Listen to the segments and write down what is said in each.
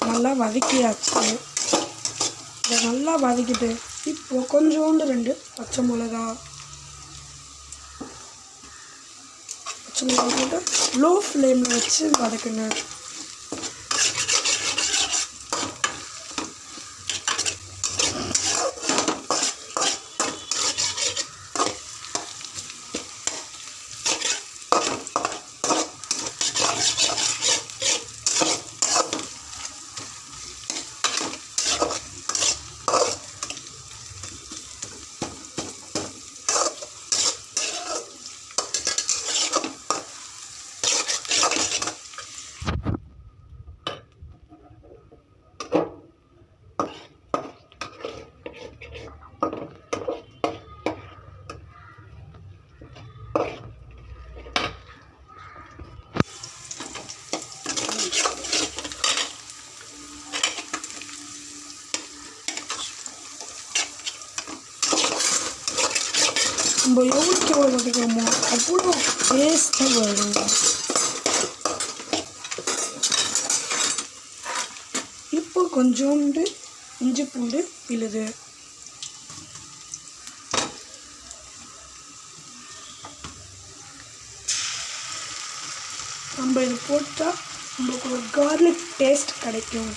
நல்லா வதக்கியாச்சு. இதை நல்லா வதக்கிட்டு இப்போது கொஞ்சோண்டு 2 பச்சை மிளகா போட்டு லோ ஃப்ளேமில் வச்சு வதக்குங்க. நம்ம எவ்வளோக்கு எவ்வளோ வதக்கிறோமோ அவ்வளோ டேஸ்ட்டாக வரும். இப்போ கொஞ்சோண்டு இஞ்சி பூண்டு விழுது, நம்ம இது போட்டால் நம்மளுக்கு ஒரு கார்லிக் டேஸ்ட் கிடைக்கும்.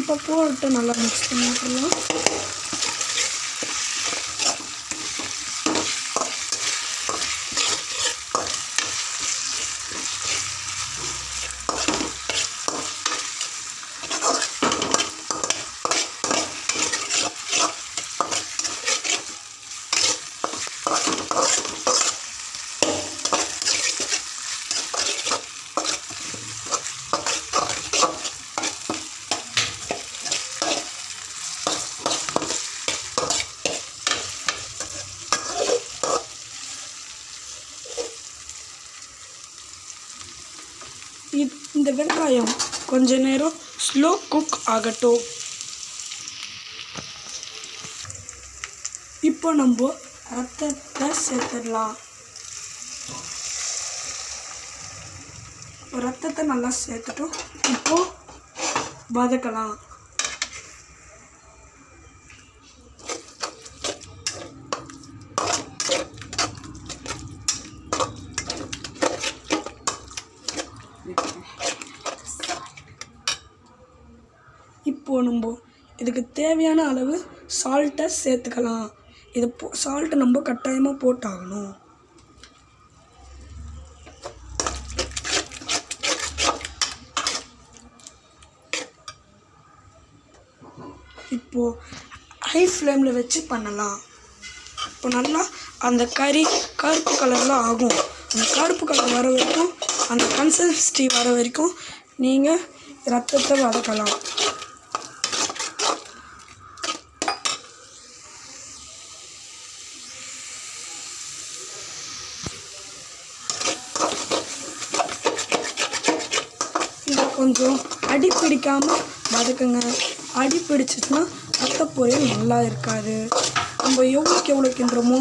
இப்போ போட்டு நல்லா மிக்ஸ் பண்ணிக்கலாம். இந்த வெங்காயம் கொஞ்ச நேரம் ஸ்லோ குக் ஆகட்டும். இப்போ நம்ம ரத்தத்தை சேர்த்துடலாம். ரத்தத்தை நல்லா சேர்த்துட்டோம். இப்போ வதக்கலாம். இப்போ நம்ம இதுக்கு தேவையான அளவு சால்ட்டை சேர்த்துக்கலாம். இது சால்ட்டை நம்ம கட்டாயமாக போட்டாகணும். இப்போது ஹை ஃப்ளேமில் வச்சு பண்ணலாம். இப்போ நல்லா அந்த கறி கருப்பு கலரில் ஆகும். அந்த கருப்பு கலர் வர வரைக்கும், அந்த கன்சிஸ்டன்சி வர வரைக்கும் நீங்கள் ரத்தத்தை வதக்கலாம். இதை கொஞ்சம் அடி பிடிக்காமல் வதக்குங்க. அடி பிடிச்சிச்சுன்னா ரத்த பொரியல் நல்லா இருக்காது. நம்ம எவ்வளோக்கு கிண்டுறோமோ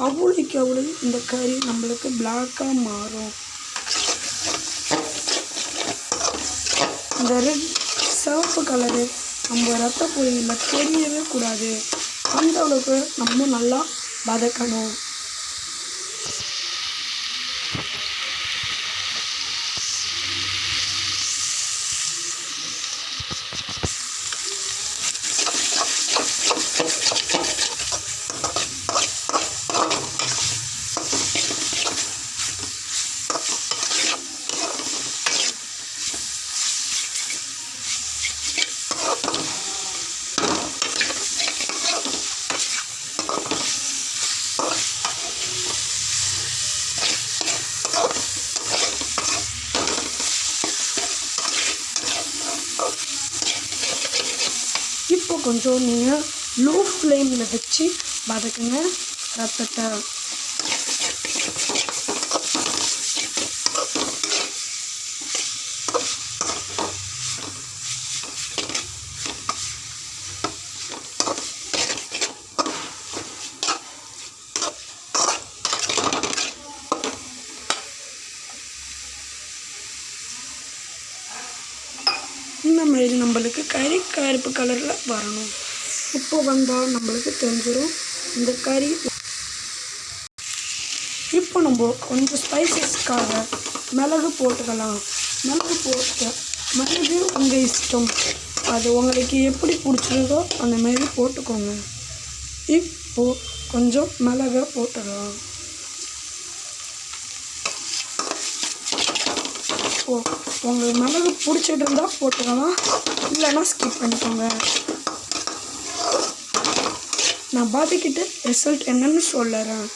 அவ்வளோக்கு அவ்வளோ இந்த கறி நம்மளுக்கு பிளாக்காக மாறும். இந்த ரெட் சிவப்பு கலரு நம்ம ரத்த பொரியலில் தெரியவே கூடாது. அந்த அளவுக்கு நம்ம நல்லா வதக்கணும். இப்போ கொஞ்சம் நீங்கள் லோ ஃப்ளேமில் வச்சு வதக்குங்க ரத்தத்தை. இந்த மாதிரி நம்மளுக்கு கறி கருப்பு கலரில் வரணும். இப்போ வந்தால் நம்மளுக்கு தெரிஞ்சிடும் இந்த கறி. இப்போ நம்ம கொஞ்சம் ஸ்பைசஸ்க்காக மிளகு போட்டுக்கலாம். மிளகு உங்கள் இஷ்டம், அது உங்களுக்கு எப்படி பிடிச்சிருக்கோ அந்த மாதிரி போட்டுக்கோங்க. இப்போது கொஞ்சம் மிளகை போட்டுடலாம். உங்களுக்கு மிளகு பிடிச்சிட்டு இருந்தால் போட்டுக்கலாம், இல்லைன்னா ஸ்கிப் பண்ணிக்கோங்க. நான் பார்த்துக்கிட்டு ரிசல்ட் என்னன்னு சொல்லுறேன்.